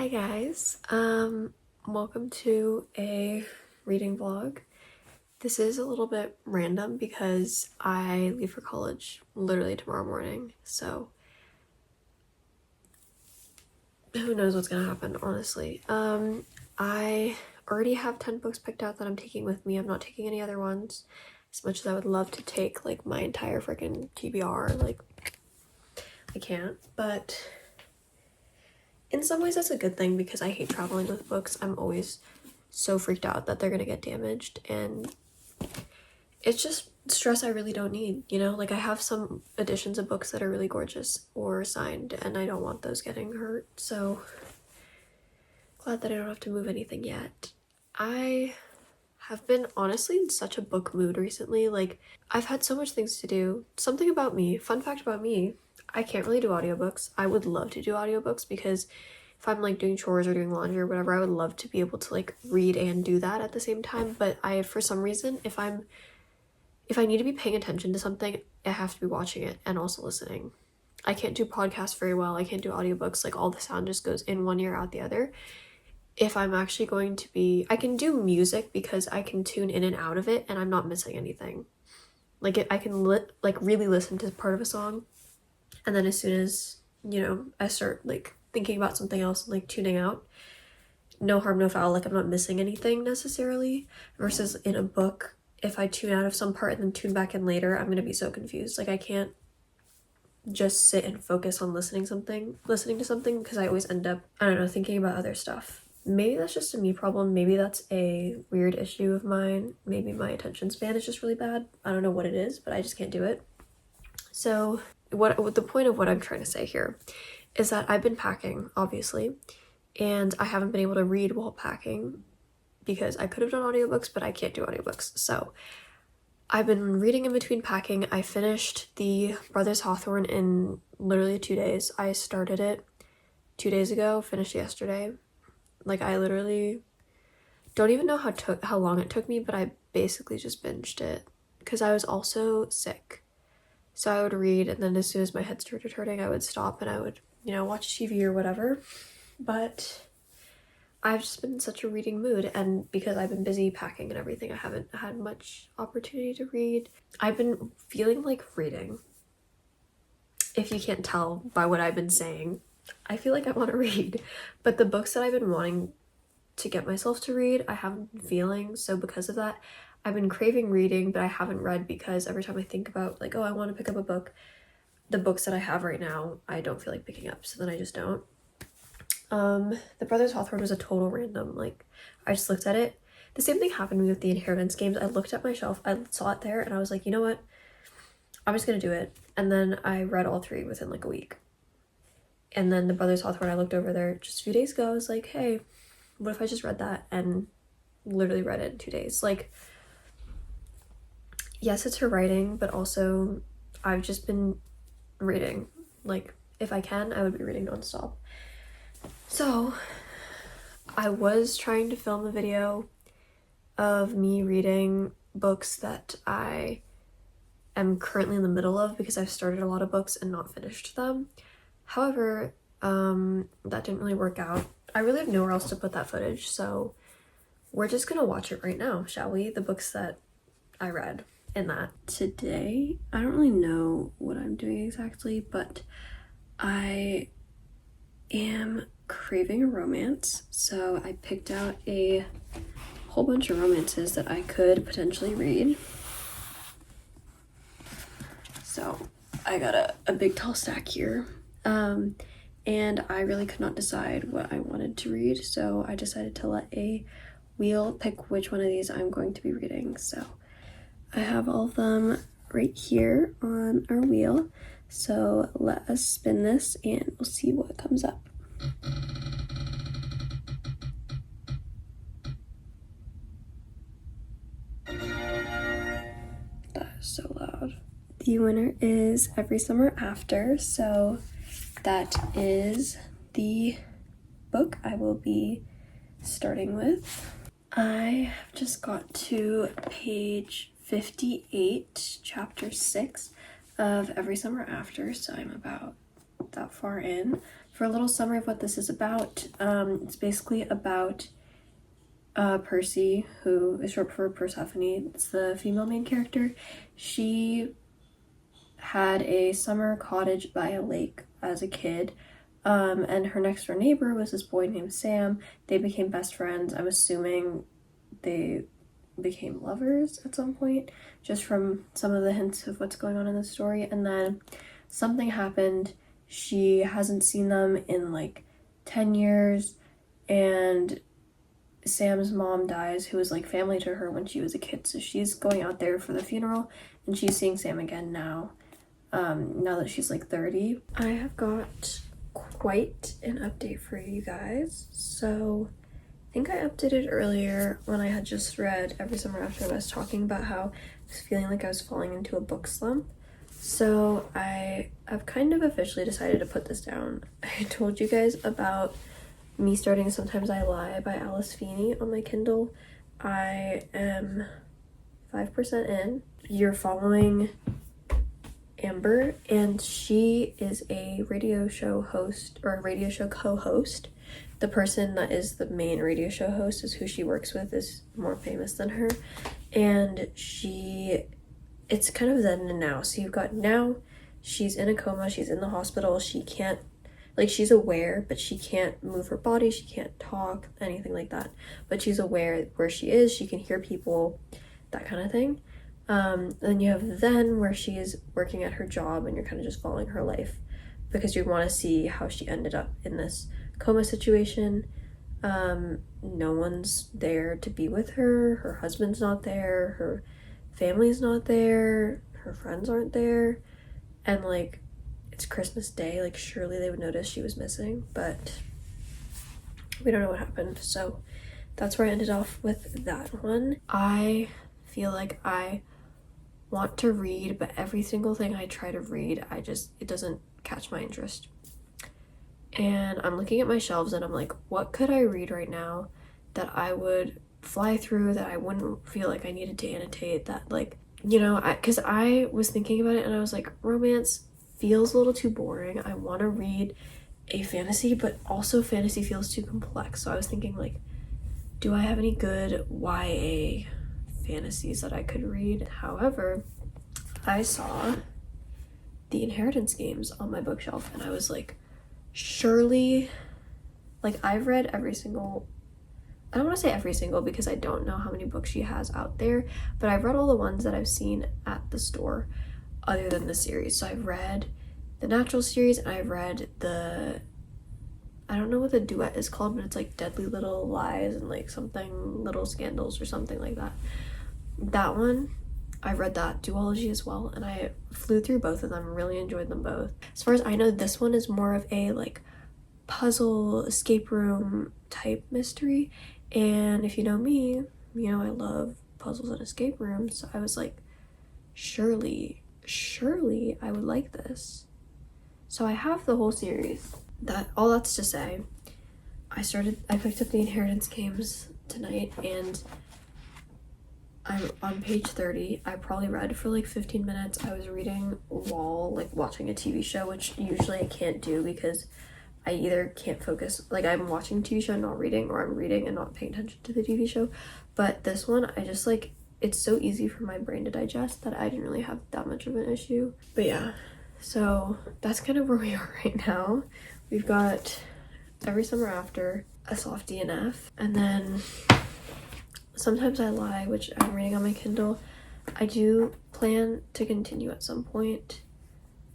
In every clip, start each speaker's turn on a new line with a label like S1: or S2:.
S1: Hi guys, welcome to a reading vlog. This is a little bit random because I leave for college literally tomorrow morning, so who knows what's gonna happen, honestly. I already have 10 books picked out that I'm taking with me. I'm not taking any other ones, as much as I would love to take like my entire freaking TBR, like I can't, but in some ways that's a good thing because I hate traveling with books. I'm always so freaked out that they're gonna get damaged, and it's just stress I really don't need, you know? Like I have some editions of books that are really gorgeous or signed and I don't want those getting hurt, so glad that I don't have to move anything yet. I have been honestly in such a book mood recently. Like I've had so much things to do. Something about me, fun fact about me, I can't really do audiobooks. I would love to do audiobooks because if I'm like doing chores or doing laundry or whatever, I would love to be able to like read and do that at the same time. But for some reason, if I need to be paying attention to something, I have to be watching it and also listening. I can't do podcasts very well. I can't do audiobooks. Like all the sound just goes in one ear out the other. If I'm actually going to be, I can do music because I can tune in and out of it and I'm not missing anything. Like I can really listen to part of a song, and then as soon as, you know, I start like thinking about something else and like tuning out, no harm, no foul. Like I'm not missing anything necessarily, versus in a book, if I tune out of some part and then tune back in later, I'm gonna be so confused. Like I can't just sit and focus on listening to something because I always end up, I don't know, thinking about other stuff. Maybe that's just a me problem. Maybe that's a weird issue of mine. Maybe my attention span is just really bad. I don't know what it is, but I just can't do it. So what the point of what I'm trying to say here is that I've been packing, obviously, and I haven't been able to read while packing because I could have done audiobooks, but I can't do audiobooks. So I've been reading in between packing. I finished the Brothers Hawthorne in literally 2 days. I started it 2 days ago, finished yesterday. Like I literally don't even know how long it took me, but I basically just binged it because I was also sick. So I would read, and then as soon as my head started hurting, I would stop and I would, you know, watch TV or whatever. But I've just been in such a reading mood, and because I've been busy packing and everything, I haven't had much opportunity to read. I've been feeling like reading. If you can't tell by what I've been saying, I feel like I want to read, but the books that I've been wanting to get myself to read, I haven't been feeling. So because of that, I've been craving reading, but I haven't read because every time I think about like, oh, I want to pick up a book, the books that I have right now, I don't feel like picking up, so then I just don't. The Brothers Hawthorne was a total random, like I just looked at it. The same thing happened to me with the Inheritance games. I looked at my shelf, I saw it there, and I was like, you know what, I'm just gonna do it. And then I read all three within like a week. And then the Brothers Hawthorne, I looked over there just a few days ago. I was like, hey, what if I just read that? And literally read it in 2 days. Like, yes, it's her writing, but also I've just been reading. Like, if I can, I would be reading nonstop. So I was trying to film a video of me reading books that I am currently in the middle of because I've started a lot of books and not finished them. However, that didn't really work out. I really have nowhere else to put that footage, so we're just gonna watch it right now, shall we? The books that I read in that. Today, I don't really know what I'm doing exactly, but I am craving a romance, so I picked out a whole bunch of romances that I could potentially read. So I got a big tall stack here, and I really could not decide what I wanted to read, so I decided to let a wheel pick which one of these I'm going to be reading. So I have all of them right here on our wheel, so let us spin this and we'll see what comes up. That is so loud. The winner is Every Summer After, so that is the book I will be starting with. I have just got to page 58, chapter 6 of Every Summer After, so I'm about that far in. for a little summary of what this is about, it's basically about Percy, who is short for Persephone. It's the female main character. She had a summer cottage by a lake as a kid, and her next door neighbor was this boy named Sam. They became best friends. I'm assuming they became lovers at some point, just from some of the hints of what's going on in the story. And then something happened. She hasn't seen them in like 10 years, and Sam's mom dies, who was like family to her when she was a kid. So she's going out there for the funeral, and she's seeing Sam again now, now that she's like 30. I have got quite an update for you guys. So I think I updated earlier when I had just read Every Summer After, and I was talking about how I was feeling like I was falling into a book slump. So I've kind of officially decided to put this down. I told you guys about me starting Sometimes I Lie by Alice Feeney on my Kindle. I am 5% in. You're following Amber, and she is a radio show host, or a radio show co-host. The person that is the main radio show host is who she works with, is more famous than her. And it's kind of then and now. So you've got now, she's in a coma, she's in the hospital, she can't, like, she's aware, but she can't move her body, she can't talk, anything like that. But she's aware where she is, she can hear people, that kind of thing. Then you have then, where she is working at her job, and you're kind of just following her life because you want to see how she ended up in this coma situation. No one's there to be with her husband's not there, her family's not there, her friends aren't there, and like, it's Christmas Day, like surely they would notice she was missing, but we don't know what happened. So that's where I ended off with that one. I feel like I want to read, but every single thing I try to read, it doesn't catch my interest. And I'm looking at my shelves and I'm like, what could I read right now that I would fly through, that I wouldn't feel like I needed to annotate, that, like, you know, because I was thinking about it and I was like, romance feels a little too boring. I want to read a fantasy, but also fantasy feels too complex. So I was thinking, like, do I have any good YA fantasies that I could read? However, I saw The Inheritance Games on my bookshelf and I was like, surely, like, I've read every single, I don't want to say every single because I don't know how many books she has out there, but I've read all the ones that I've seen at the store other than the series. So I've read the Natural series, and I've read the, I don't know what the duet is called, but it's like Deadly Little Lies and like something Little Scandals or something like that. That one, I've read that duology as well, and I flew through both of them, really enjoyed them both. As far as I know, this one is more of a like puzzle escape room type mystery, and if you know me, you know I love puzzles and escape rooms, so I was like, surely I would like this. So I have the whole series. All that's to say, I picked up The Inheritance Games tonight, and I'm on page 30. I probably read for like 15 minutes. I was reading while like watching a TV show, which usually I can't do because I either can't focus, like I'm watching a TV show and not reading, or I'm reading and not paying attention to the TV show. But this one, I just like, it's so easy for my brain to digest that I didn't really have that much of an issue. But yeah, so that's kind of where we are right now. We've got Every Summer After, a soft DNF, and then Sometimes I Lie, which I'm reading on my Kindle. I do plan to continue at some point.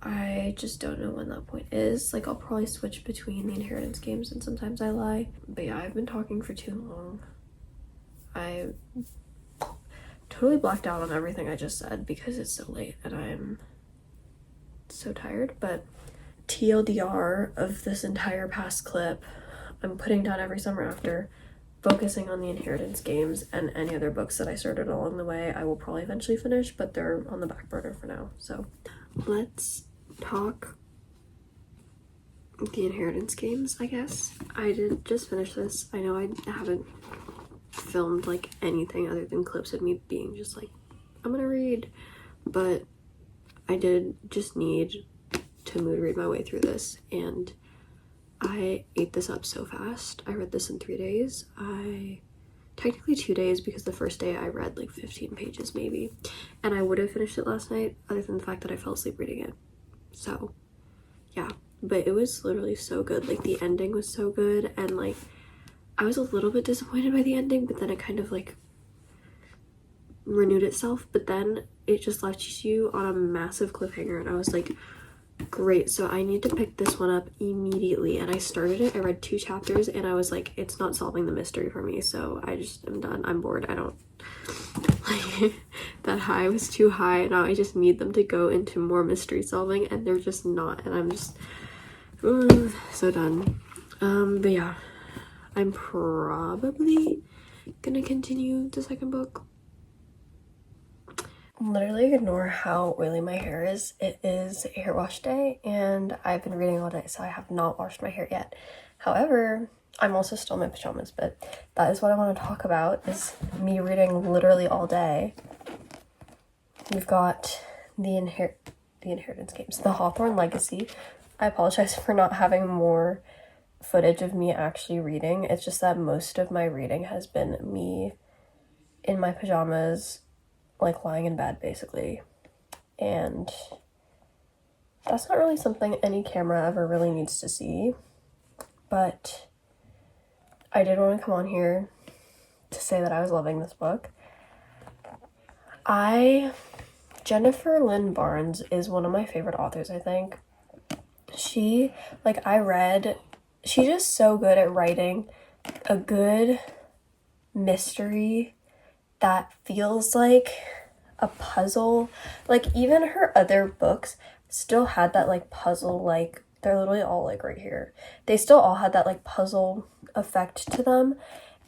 S1: I just don't know when that point is. Like, I'll probably switch between The Inheritance Games and Sometimes I Lie. But yeah, I've been talking for too long. I totally blacked out on everything I just said because it's so late and I'm so tired. But TLDR of this entire past clip, I'm putting down Every Summer After, focusing on The Inheritance Games, and any other books that I started along the way I will probably eventually finish, but they're on the back burner for now. So let's talk The Inheritance Games, I guess. I did just finish this. I know I haven't filmed like anything other than clips of me being just like, I'm gonna read, but I did just need to mood read my way through this, and I ate this up so fast. I read this in 3 days. Technically 2 days, because the first day I read like 15 pages maybe, and I would have finished it last night other than the fact that I fell asleep reading it. So yeah, but it was literally so good. Like the ending was so good, and like I was a little bit disappointed by the ending, but then it kind of like renewed itself, but then it just left you on a massive cliffhanger, and I was like, great, so I need to pick this one up immediately. And I started it, I read 2 chapters, and I was like, it's not solving the mystery for me, so I just am done. I'm bored. I don't like that high was too high. Now I just need them to go into more mystery solving, and they're just not, and I'm just so done. But yeah, I'm probably gonna continue the second book. Literally ignore how oily my hair is. It is hair wash day, and I've been reading all day, so I have not washed my hair yet. However, I'm also still in my pajamas, but that is what I want to talk about, is me reading literally all day. We've got the Inheritance Games, the Hawthorne Legacy. I apologize for not having more footage of me actually reading. It's just that most of my reading has been me in my pajamas, like lying in bed basically, and that's not really something any camera ever really needs to see. But I did want to come on here to say that I was loving this book. Jennifer Lynn Barnes is one of my favorite authors, I think. She's just so good at writing a good mystery that feels like a puzzle. Like even her other books still had that like puzzle, like they're literally all like right here. They still all had that like puzzle effect to them.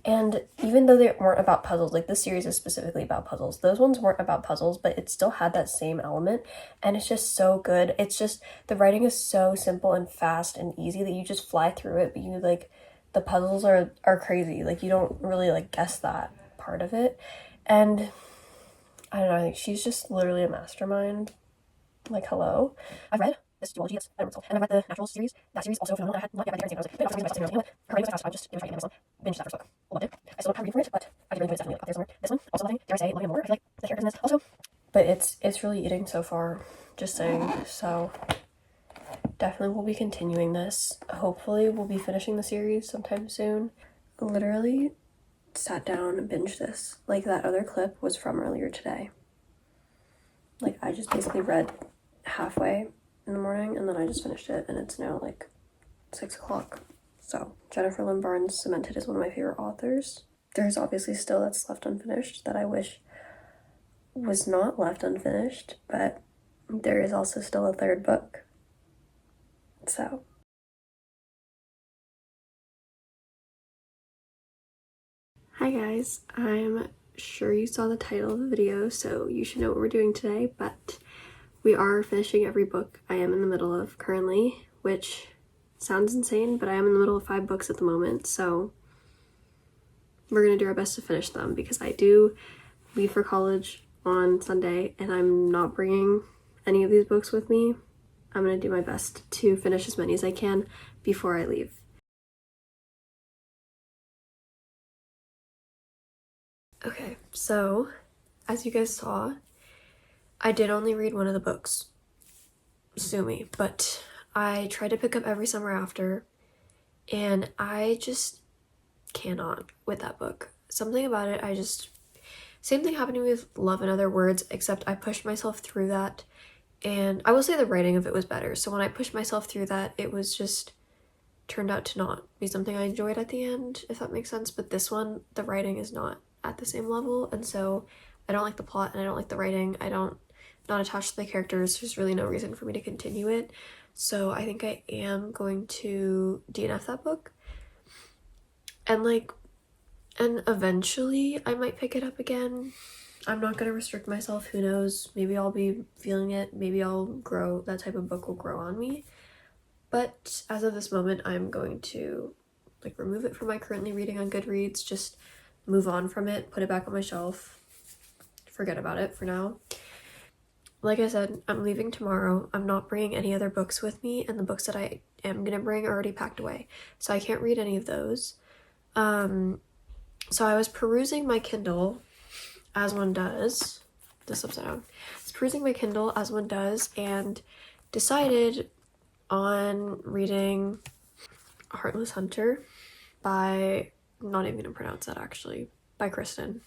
S1: And even though they weren't about puzzles, like this series is specifically about puzzles, those ones weren't about puzzles, but it still had that same element, and it's just so good. It's just, the writing is so simple and fast and easy that you just fly through it, but you like, the puzzles are crazy. Like you don't really like guess that part of it. And I don't know, I think she's just literally a mastermind. Like, hello. I've read this duology, yes, Elemental, and I've read the Natural series. That series also phenomenal. I had not yet read the Inheritance Games. I was like, but her writing was fast. I just, it was writing Amazon. Binged that first book. Loved it. I still don't have a read for it, but I did really enjoy it. Definitely up there somewhere. This one, also loving, dare I say, loving it more. I feel like the characters in this also. But it's really eating so far, just saying. So definitely we'll be continuing this. Hopefully we'll be finishing the series sometime soon. Literally sat down and binged this. Like that other clip was from earlier today. Like I just basically read halfway in the morning, and then I just finished it, and it's now like 6 o'clock. So Jennifer Lynn Barnes cemented as one of my favorite authors. There's obviously still that's left unfinished that I wish was not left unfinished, but there is also still a 3rd book. So hi guys, I'm sure you saw the title of the video, so you should know what we're doing today, but we are finishing every book I am in the middle of currently, which sounds insane, but I am in the middle of 5 books at the moment, so we're gonna do our best to finish them, because I do leave for college on Sunday, and I'm not bringing any of these books with me. I'm gonna do my best to finish as many as I can before I leave. Okay, so as you guys saw, I did only read one of the books, sue me, but I tried to pick up every summer after, and I just cannot with that book. Something about it, same thing happened to me with Love in Other Words, except I pushed myself through that, and I will say the writing of it was better. So when I pushed myself through that, it was just turned out to not be something I enjoyed at the end, if that makes sense. But this one, the writing is not at the same level, and so I don't like the plot and I don't like the writing. Not attached to the characters. There's really no reason for me to continue it. So I think I am going to DNF that book. And eventually I might pick it up again. I'm not going to restrict myself. Who knows? Maybe I'll be feeling it. Maybe I'll grow. That type of book will grow on me. But as of this moment, I'm going to like remove it from my currently reading on Goodreads. Just move on from it. Put it back on my shelf. Forget about it for now. like I said, I'm leaving tomorrow. I'm not bringing any other books with me, and the books that I am gonna bring are already packed away, so I can't read any of those. So I was perusing my Kindle, as one does. This upside down. I was perusing my Kindle, as one does, and decided on reading Heartless Hunter by, not even gonna pronounce that actually, by Kristen.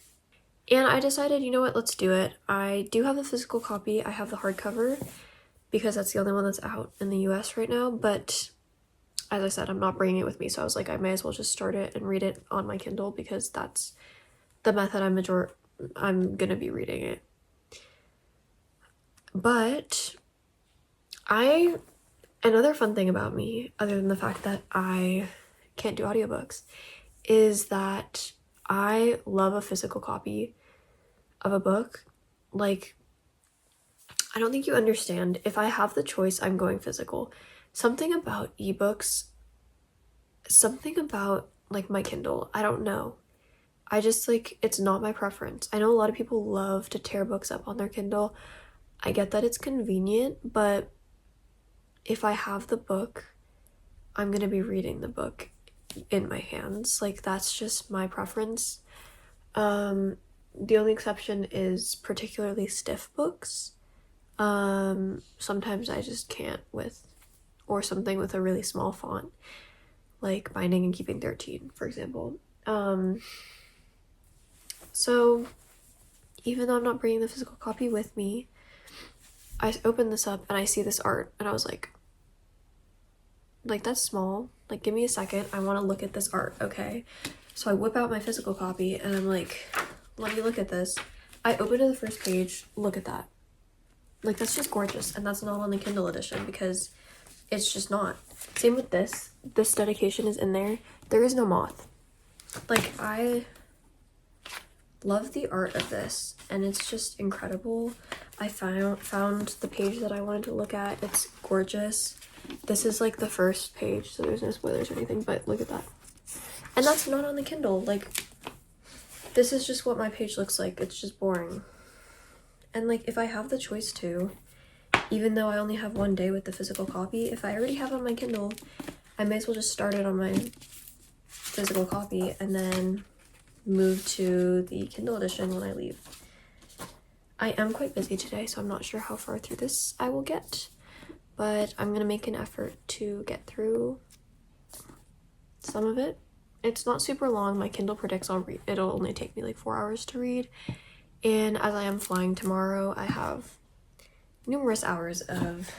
S1: And I decided, you know what, let's do it. I do have the physical copy, I have the hardcover, because that's the only one that's out in the US right now, but as I said, I'm not bringing it with me, so I was like, I may as well just start it and read it on my Kindle, because that's the method I'm gonna be reading it. But another fun thing about me, other than the fact that I can't do audiobooks, is that I love a physical copy of a book. Like, I don't think you understand. If I have the choice, I'm going physical. Something about ebooks, something about like my Kindle, I don't know. I just like, it's not my preference. I know a lot of people love to tear books up on their Kindle. I get that it's convenient, but if I have the book, I'm gonna be reading the book in my hands. Like, that's just my preference. The only exception is particularly stiff books. Sometimes I just can't with, or something with a really small font, like Binding and Keeping 13, for example. So even though I'm not bringing the physical copy with me, I opened this up and I see this art and I was like, that's small. Like, give me a second. I want to look at this art, okay? So I whip out my physical copy and I'm like, let me look at this. I open to the first page. Look at that. Like, that's just gorgeous. And that's not on the Kindle edition because it's just not. Same with this. This dedication is in there. There is no moth. Like, I love the art of this and it's just incredible. I found the page that I wanted to look at. It's gorgeous. This is like the first page, so there's no spoilers or anything, but look at that. And that's not on the Kindle. Like, this is just what my page looks like. It's just boring. And like, if I have the choice to, even though I only have one day with the physical copy, if I already have it on my Kindle, I may as well just start it on my physical copy and then move to the Kindle edition when I leave. I am quite busy today, so I'm not sure how far through this I will get, but I'm gonna make an effort to get through some of it. It's not super long. My Kindle predicts it'll only take me like 4 hours to read, and as I am flying tomorrow, I have numerous hours of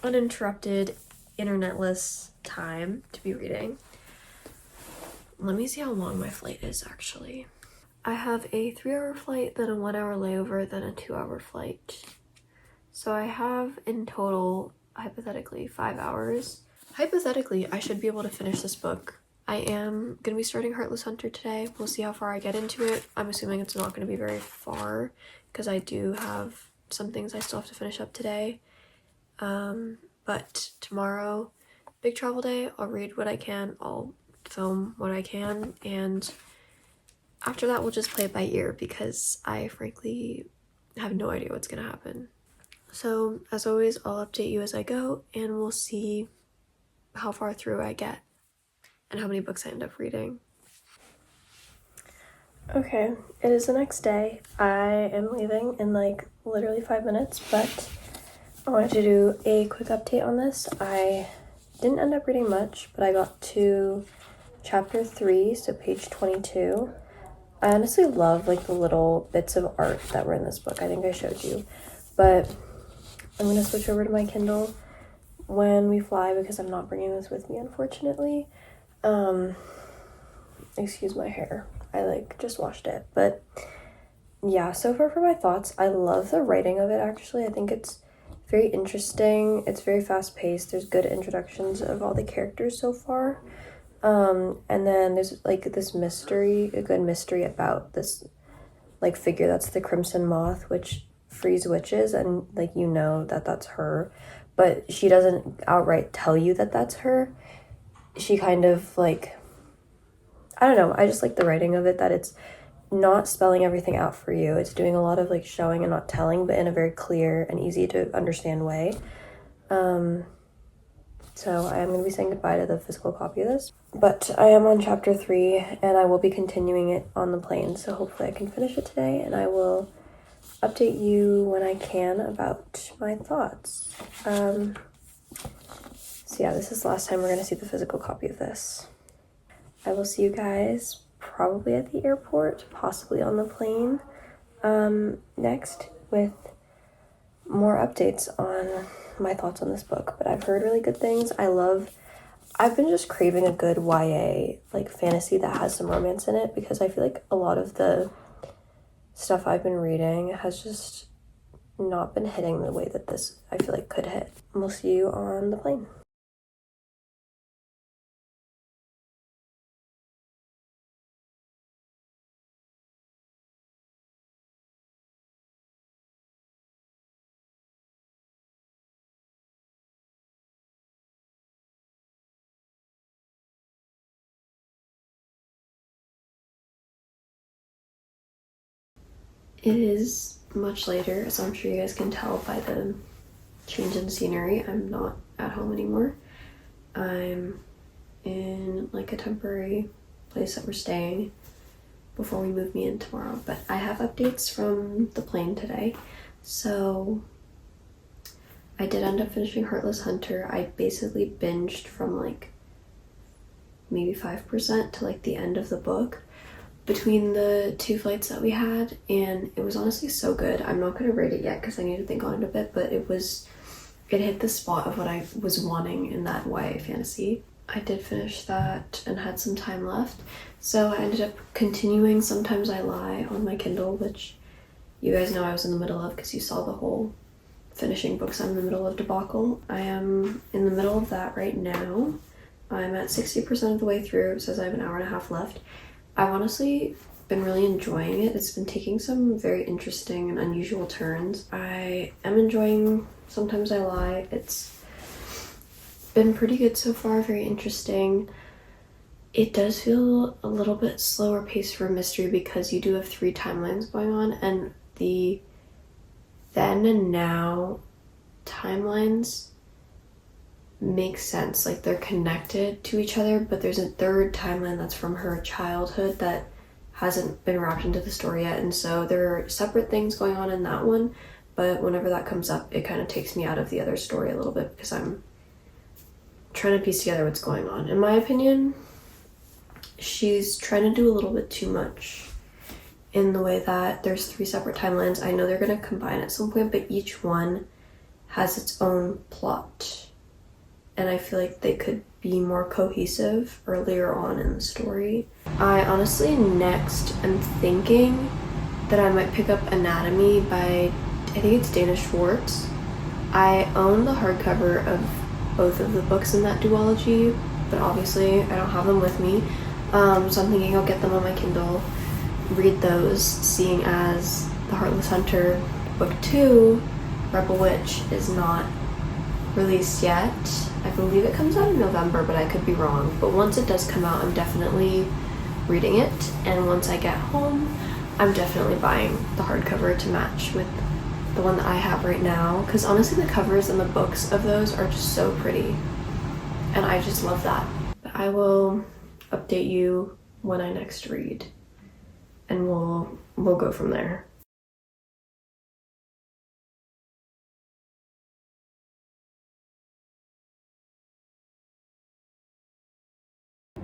S1: uninterrupted internetless time to be reading. Let me see how long my flight is actually. I have a 3-hour flight, then a 1-hour layover, then a 2-hour flight. So I have in total, hypothetically, 5 hours. Hypothetically, I should be able to finish this book. I am going to be starting Heartless Hunter today. We'll see how far I get into it. I'm assuming it's not going to be very far because I do have some things I still have to finish up today. But tomorrow, big travel day, I'll read what I can, I'll film what I can, and after that we'll just play it by ear because I frankly have no idea what's going to happen. So as always, I'll update you as I go and we'll see how far through I get and how many books I end up reading. Okay, it is the next day. I am leaving in like literally 5 minutes, but I wanted to do a quick update on this. I didn't end up reading much, but I got to chapter 3, so page 22. I honestly love like the little bits of art that were in this book. I think I showed you, but I'm gonna switch over to my Kindle when we fly because I'm not bringing this with me, unfortunately. Excuse my hair. I like just washed it, but yeah, so far for my thoughts, I love the writing of it actually. I think it's very interesting. It's very fast paced. There's good introductions of all the characters so far. And then there's like this mystery, a good mystery about this like figure that's the Crimson Moth, which frees witches, and like you know that that's her, but she doesn't outright tell you that that's her. She kind of like, I don't know, I just like the writing of it, that it's not spelling everything out for you. It's doing a lot of like showing and not telling, but in a very clear and easy to understand way. So I am going to be saying goodbye to the physical copy of this. But I am on chapter 3, and I will be continuing it on the plane, so hopefully I can finish it today, and I will update you when I can about my thoughts. So yeah, this is the last time we're going to see the physical copy of this. I will see you guys probably at the airport, possibly on the plane, next with more updates on my thoughts on this book. But I've heard really good things. I've been just craving a good YA like fantasy that has some romance in it, because I feel like a lot of the stuff I've been reading has just not been hitting the way that this I feel like could hit. We'll see you on the plane. It is much later, as I'm sure you guys can tell by the change in scenery. I'm not at home anymore. I'm in like a temporary place that we're staying before we move me in tomorrow. But I have updates from the plane today. So I did end up finishing Heartless Hunter. I basically binged from like maybe 5% to like the end of the book between the 2 flights that we had, and it was honestly so good. I'm not going to rate it yet because I need to think on it a bit, but it hit the spot of what I was wanting in that YA fantasy. I did finish that and had some time left, so I ended up continuing Sometimes I Lie on my Kindle, which you guys know I was in the middle of because you saw the whole finishing books I'm in the middle of debacle. I am in the middle of that right now. I'm at 60% of the way through. It says I have an hour and a half left. I've honestly been really enjoying it. It's been taking some very interesting and unusual turns. I am enjoying Sometimes I Lie. It's been pretty good so far, very interesting. It does feel a little bit slower paced for a mystery because you do have 3 timelines going on, and the then and now timelines make sense. Like, they're connected to each other, but there's a 3rd timeline that's from her childhood that hasn't been wrapped into the story yet, and so there are separate things going on in that one, but whenever that comes up, it kind of takes me out of the other story a little bit because I'm trying to piece together what's going on. In my opinion, she's trying to do a little bit too much in the way that there's 3 separate timelines. I know they're going to combine at some point, but each one has its own plot, and I feel like they could be more cohesive earlier on in the story. I honestly next am thinking that I might pick up Anatomy by, I think it's Dana Schwartz. I own the hardcover of both of the books in that duology, but obviously I don't have them with me. So I'm thinking I'll get them on my Kindle, read those, seeing as The Heartless Hunter Book 2, Rebel Witch, is not released yet. I believe it comes out in November, but I could be wrong. But once it does come out, I'm definitely reading it, and once I get home, I'm definitely buying the hardcover to match with the one that I have right now, because honestly the covers and the books of those are just so pretty, and I just love that. But I will update you when I next read, and we'll go from there.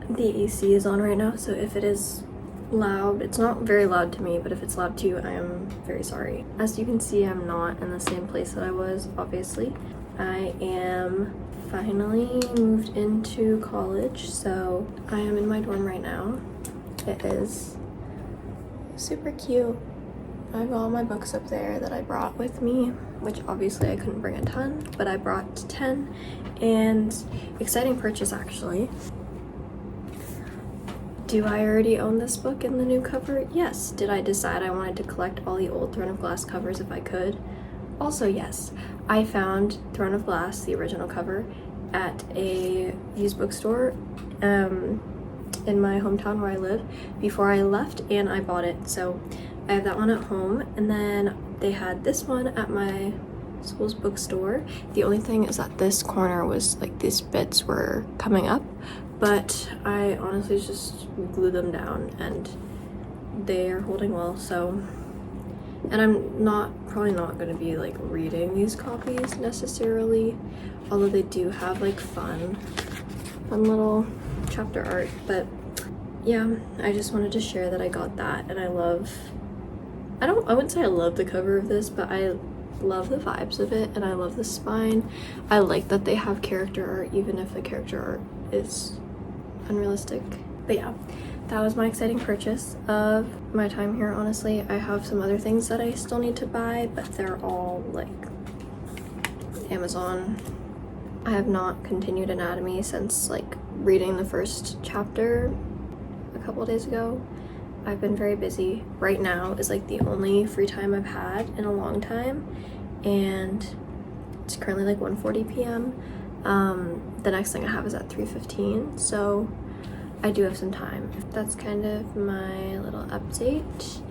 S1: The AC is on right now, so if it is loud, it's not very loud to me, but if it's loud to you, I am very sorry. As you can see, I'm not in the same place that I was, obviously. I am finally moved into college, so I am in my dorm right now. It is super cute. I have all my books up there that I brought with me, which obviously I couldn't bring a ton, but I brought 10, and exciting purchase actually. Do I already own this book in the new cover? Yes. Did I decide I wanted to collect all the old Throne of Glass covers if I could? Also yes. I found Throne of Glass, the original cover, at a used bookstore. in my hometown where I live before I left, and I bought it. So I have that one at home, and then they had this one at my school's bookstore. The only thing is that this corner was like these bits were coming up, but I honestly just glued them down and they are holding well. So, and I'm probably not going to be like reading these copies necessarily, although they do have like fun little chapter art. But yeah, I just wanted to share that I got that, and I wouldn't say I love the cover of this, but I love the vibes of it, and I love the spine. I like that they have character art even if the character art is unrealistic. But yeah, that was my exciting purchase of my time here. Honestly, I have some other things that I still need to buy, but they're all like Amazon. I have not continued anatomy since like reading the first chapter a couple days ago. I've been very busy. Right now is like the only free time I've had in a long time, and it's currently like 1:40 p.m. The next thing I have is at 3:15, so I do have some time. That's kind of my little update.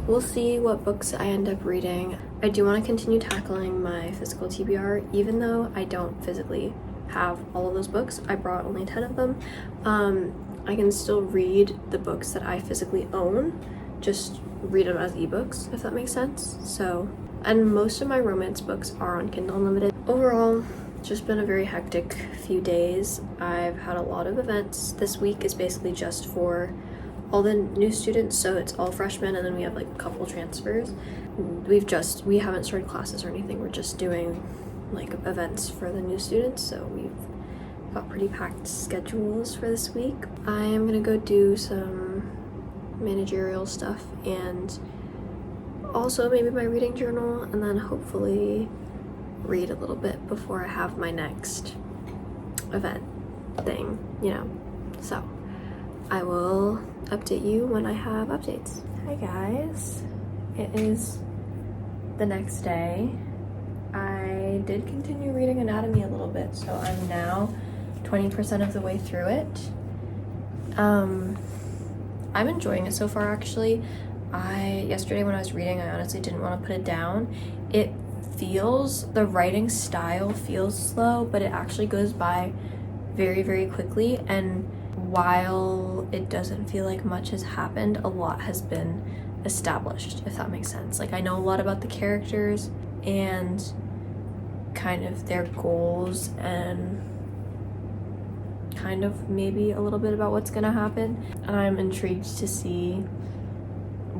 S1: We'll see what books I end up reading. I do want to continue tackling my physical TBR, even though I don't physically have all of those books. I brought only 10 of them. I can still read the books that I physically own, just read them as ebooks, if that makes sense. So, and most of my romance books are on Kindle Unlimited. Overall, just been a very hectic few days. I've had a lot of events. This week is basically just for all the new students, so it's all freshmen, and then we have like a couple transfers. We haven't started classes or anything. We're just doing like events for the new students, so we've got pretty packed schedules for this week. I am gonna go do some managerial stuff and also maybe my reading journal, and then hopefully read a little bit before I have my next event thing, So I will update you when I have updates. Hi guys, it is the next day. I did continue reading anatomy a little bit, so I'm now 20% of the way through it. I'm enjoying it so far, actually. Yesterday when I was reading, I honestly didn't want to put it down. The writing style feels slow, but it actually goes by very, very quickly, and while it doesn't feel like much has happened, a lot has been established, if that makes sense. Like, I know a lot about the characters and kind of their goals and kind of maybe a little bit about what's gonna happen. And I'm intrigued to see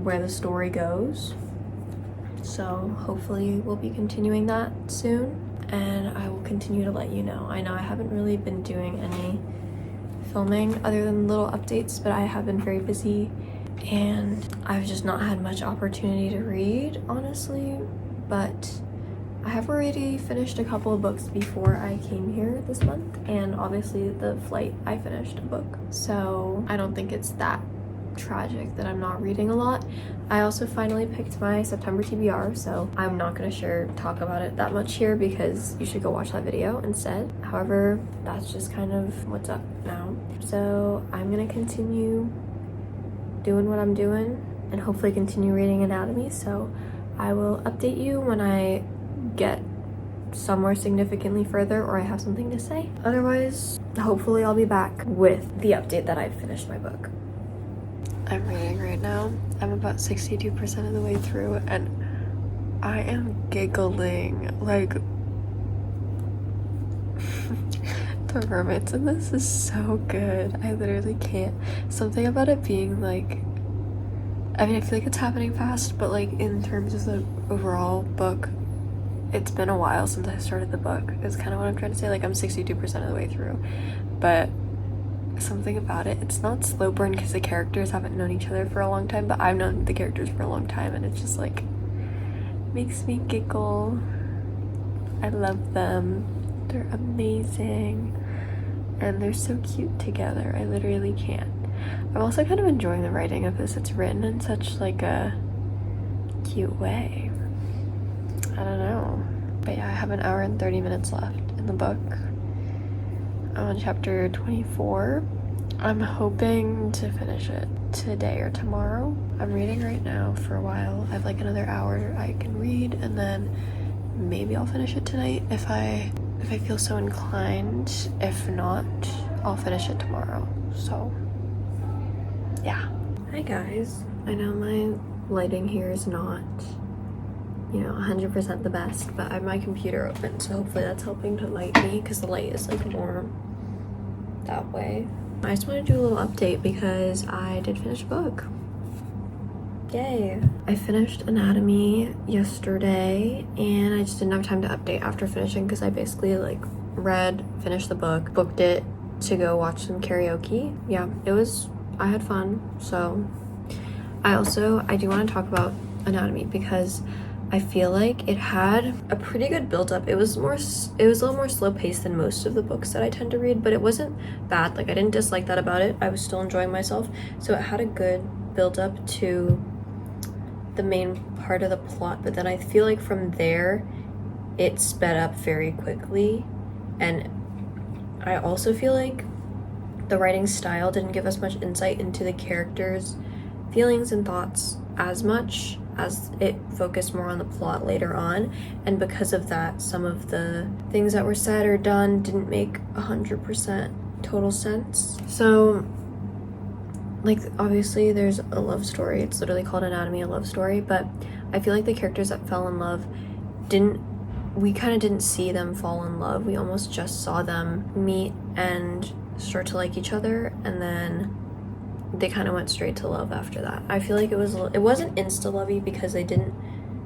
S1: where the story goes. So hopefully we'll be continuing that soon, and I will continue to let you know. I know I haven't really been doing any filming other than little updates, but I have been very busy and I've just not had much opportunity to read, honestly. But I have already finished a couple of books before I came here this month, and obviously the flight I finished a book, so I don't think it's that tragic that I'm not reading a lot. I also finally picked my September TBR, so I'm not gonna talk about it that much here because you should go watch that video instead. However, that's just kind of what's up now. So I'm gonna continue doing what I'm doing and hopefully continue reading anatomy. So I will update you when I get somewhere significantly further or I have something to say. Otherwise, hopefully I'll be back with the update that I've finished my book. I'm reading right now. I'm about 62% of the way through and I am giggling. Like, the romance in this is so good. I literally can't. Something about it being like, I mean, I feel like it's happening fast, but like in terms of the overall book, it's been a while since I started the book. It's kind of what I'm trying to say. Like, I'm 62% of the way through, but something about it, it's not slow burn because the characters haven't known each other for a long time, but I've known the characters for a long time, and it's just like makes me giggle. I love them. They're amazing and they're so cute together. I literally can't. I'm also kind of enjoying the writing of this. It's written in such like a cute way. I don't know. But yeah, I have an hour and 30 minutes left in the book. I'm on chapter 24. I'm hoping to finish it today or tomorrow. I'm reading right now for a while. I have like another hour I can read, and then maybe I'll finish it tonight if I feel so inclined. If not, I'll finish it tomorrow. So yeah. Hi guys. I know my lighting here is not, 100% the best, but I have my computer open, so hopefully that's helping to light me because the light is like more that way. I just want to do a little update because I did finish a book. Yay! I finished Anatomy yesterday and I just didn't have time to update after finishing because I basically like finished the book, booked it to go watch some karaoke. Yeah, I had fun. So I do want to talk about Anatomy because I feel like it had a pretty good build-up. It was a little more slow-paced than most of the books that I tend to read, but it wasn't bad. Like, I didn't dislike that about it. I was still enjoying myself. So it had a good build-up to the main part of the plot, but then I feel like from there, it sped up very quickly. And I also feel like the writing style didn't give us much insight into the characters' feelings and thoughts as much, as it focused more on the plot later on, and because of that, some of the things that were said or done didn't make 100% total sense. So, like, obviously there's a love story. It's literally called Anatomy, a love story, but I feel like the characters that fell in love we kind of didn't see them fall in love. We almost just saw them meet and start to like each other, and then they kind of went straight to love after that. I feel like it wasn't insta-lovey because they didn't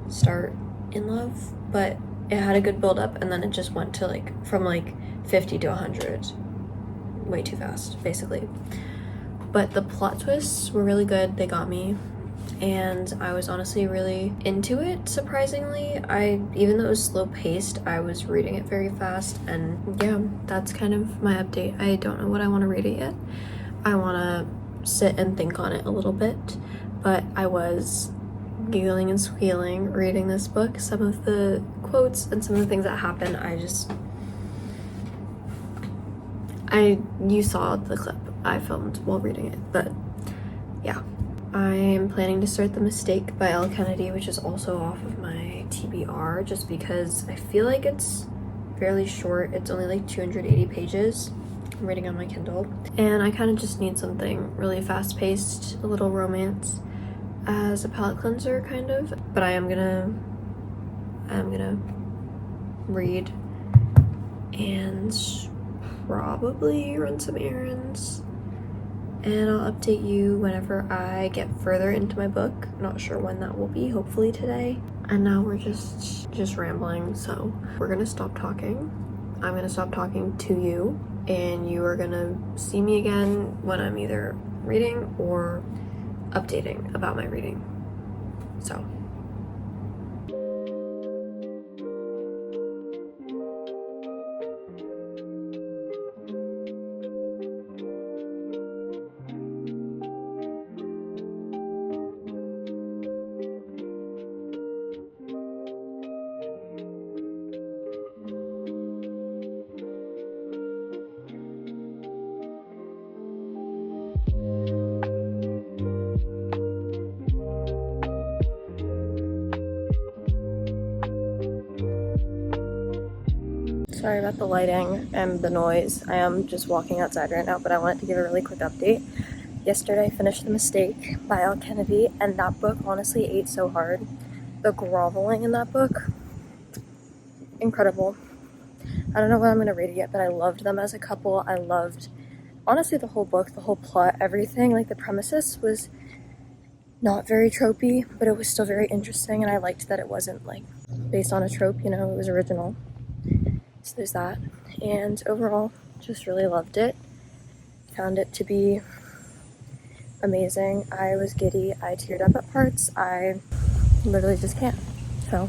S1: start in love, but it had a good build-up, and then it just went to from 50 to 100 way too fast, basically. But the plot twists were really good. They got me, and I was honestly really into it, surprisingly. Even though it was slow-paced, I was reading it very fast, and yeah, that's kind of my update. I don't know what I want to rate it yet. I want to sit and think on it a little bit, but I was giggling and squealing reading this book. Some of the quotes and some of the things that happened, you saw the clip I filmed while reading it, but yeah. I am planning to start The Mistake by Elle Kennedy, which is also off of my TBR, just because I feel like it's fairly short. It's only like 280 pages. I'm reading on my Kindle, and I kind of just need something really fast-paced, a little romance as a palate cleanser, kind of. But I'm gonna read and probably run some errands, and I'll update you whenever I get further into my book. Not sure when that will be, hopefully today. And now we're just rambling, so we're gonna stop talking. I'm gonna stop talking to you, and you are gonna see me again when I'm either reading or updating about my reading. So. Sorry about the lighting and the noise. I am just walking outside right now, but I wanted to give a really quick update. Yesterday I finished The Mistake by Elle Kennedy, and that book honestly ate so hard. The groveling in that book, incredible. I don't know what I'm going to rate it yet, but I loved them as a couple. I loved, honestly, the whole book, the whole plot, everything. Like, the premises was not very tropey, but it was still very interesting, and I liked that it wasn't like based on a trope, it was original. So there's that. And overall, just really loved it. Found it to be amazing. I was giddy. I teared up at parts. I literally just can't. So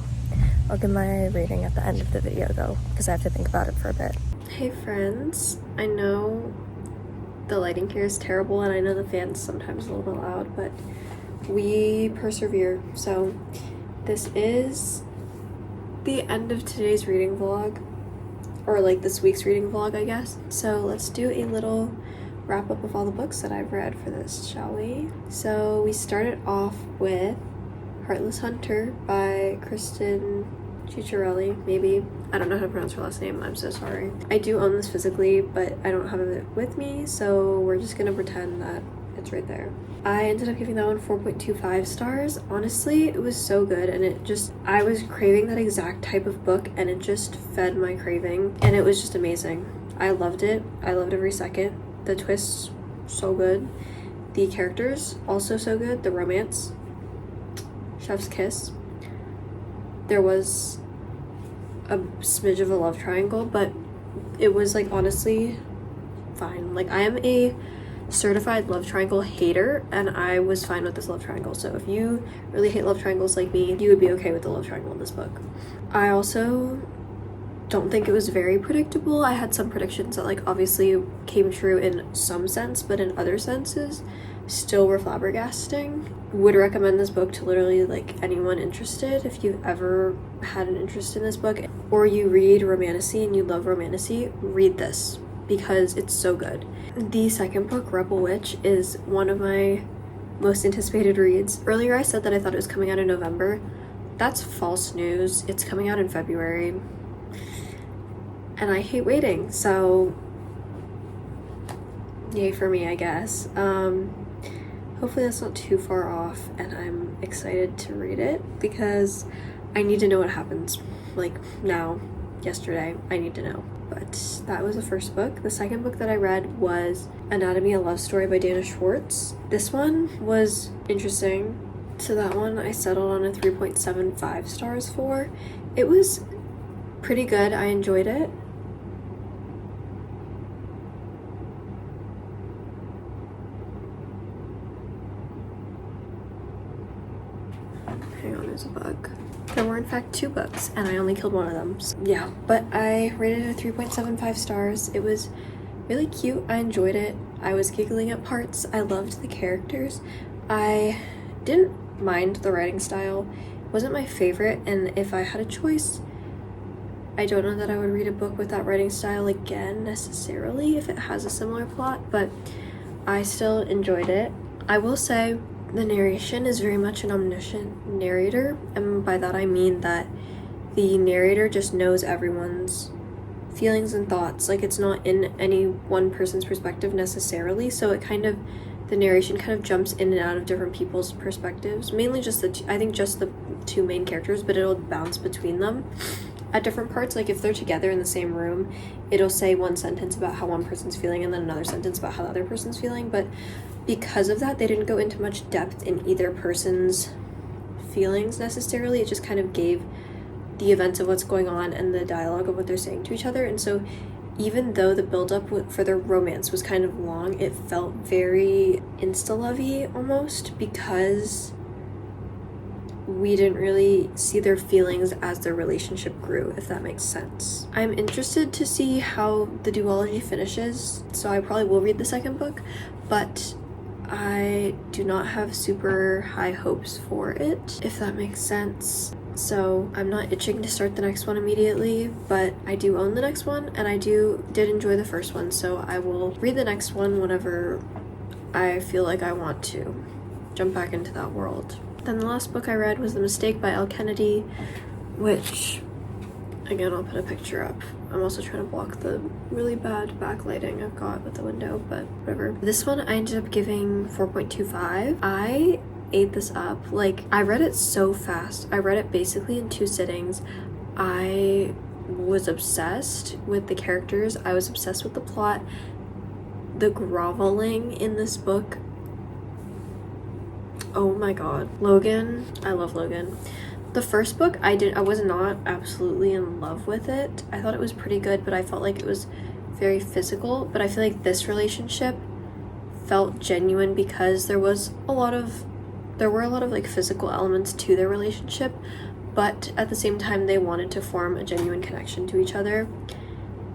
S1: I'll give my rating at the end of the video though, because I have to think about it for a bit. Hey friends, I know the lighting here is terrible, and I know the fan's sometimes a little bit loud, but we persevere. So this is the end of today's reading vlog, or like this week's reading vlog, I guess. So let's do a little wrap up of all the books that I've read for this, shall we? So we started off with Heartless Hunter by Kristen Ciccarelli, maybe. I don't know how to pronounce her last name, I'm so sorry. I do own this physically, but I don't have it with me, so we're just gonna pretend that it's right there. I ended up giving that one 4.25 stars. Honestly, it was so good, and I was craving that exact type of book, and it just fed my craving, and it was just amazing. I loved it. I loved every second. The twists, so good. The characters, also so good. The romance, chef's kiss. There was a smidge of a love triangle, but it was like honestly fine. Like, I am a certified love triangle hater, and I was fine with this love triangle. So if you really hate love triangles like me, you would be okay with the love triangle in this book. I also don't think it was very predictable. I had some predictions that like obviously came true in some sense, but in other senses still were flabbergasting. Would recommend this book to literally like anyone interested. If you've ever had an interest in this book, or you read romantasy and you love romantasy, read this because it's so good. The second book, Rebel Witch, is one of my most anticipated reads. Earlier I said that I thought it was coming out in November. That's false news. It's coming out in February. And I hate waiting, so yay for me, I guess. Hopefully that's not too far off, and I'm excited to read it because I need to know what happens. Like now, yesterday, I need to know. But that was the first book. The second book that I read was Anatomy of Love Story by Dana Schwartz. This one was interesting. So that one I settled on a 3.75 stars for. It was pretty good. I enjoyed it. Hang on, there's a bug. There were in fact 2 books, and I only killed one of them. So, yeah, but I rated it a 3.75 stars. It was really cute. I enjoyed it. I was giggling at parts. I loved the characters. I didn't mind the writing style. It wasn't my favorite, and if I had a choice, I don't know that I would read a book with that writing style again necessarily if it has a similar plot, but I still enjoyed it. I will say the narration is very much an omniscient narrator, and by that I mean that the narrator just knows everyone's feelings and thoughts. Like, it's not in any one person's perspective necessarily, so the narration kind of jumps in and out of different people's perspectives, mainly just I think just the 2 main characters, but it'll bounce between them at different parts. Like if they're together in the same room, it'll say one sentence about how one person's feeling and then another sentence about how the other person's feeling, but because of that, they didn't go into much depth in either person's feelings necessarily. It just kind of gave the events of what's going on and the dialogue of what they're saying to each other. And so even though the build-up for their romance was kind of long, it felt very insta-lovey almost, because we didn't really see their feelings as their relationship grew, if that makes sense. I'm interested to see how the duology finishes, so I probably will read the second book, but I do not have super high hopes for it, if that makes sense. So I'm not itching to start the next one immediately, but I do own the next one, and I did enjoy the first one, so I will read the next one whenever I feel like I want to jump back into that world. Then the last book I read was The Mistake by Elle Kennedy, which, again, I'll put a picture up. I'm also trying to block the really bad backlighting I've got with the window, but whatever. This one I ended up giving 4.25. I ate this up. Like, I read it so fast. I read it basically in 2 sittings. I was obsessed with the characters. I was obsessed with the plot. The groveling in this book, oh my god. Logan, I love Logan. The first book, I was not absolutely in love with it. I thought it was pretty good, but I felt like it was very physical. But I feel like this relationship felt genuine because there were a lot of like physical elements to their relationship, but at the same time they wanted to form a genuine connection to each other,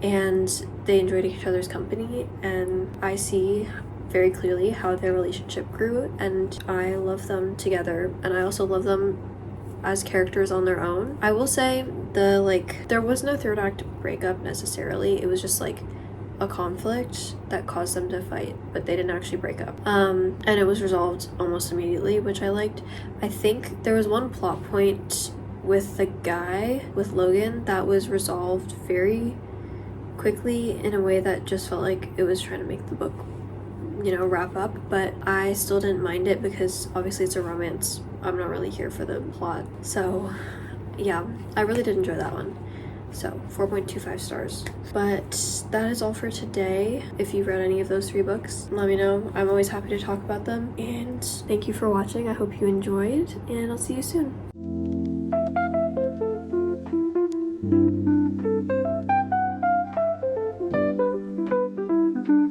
S1: and they enjoyed each other's company, and I see very clearly how their relationship grew, and I love them together, and I also love them as characters on their own. I will say there was no third act breakup necessarily. It was just like a conflict that caused them to fight, but they didn't actually break up. And it was resolved almost immediately, which I liked. I think there was one plot point with the guy, with Logan, that was resolved very quickly in a way that just felt like it was trying to make the book, you know, wrap up, but I still didn't mind it because obviously it's a romance. I'm not really here for the plot. So yeah, I really did enjoy that one. So 4.25 stars. But that is all for today. If you've read any of those 3 books, let me know. I'm always happy to talk about them. And thank you for watching. I hope you enjoyed, and I'll see you soon.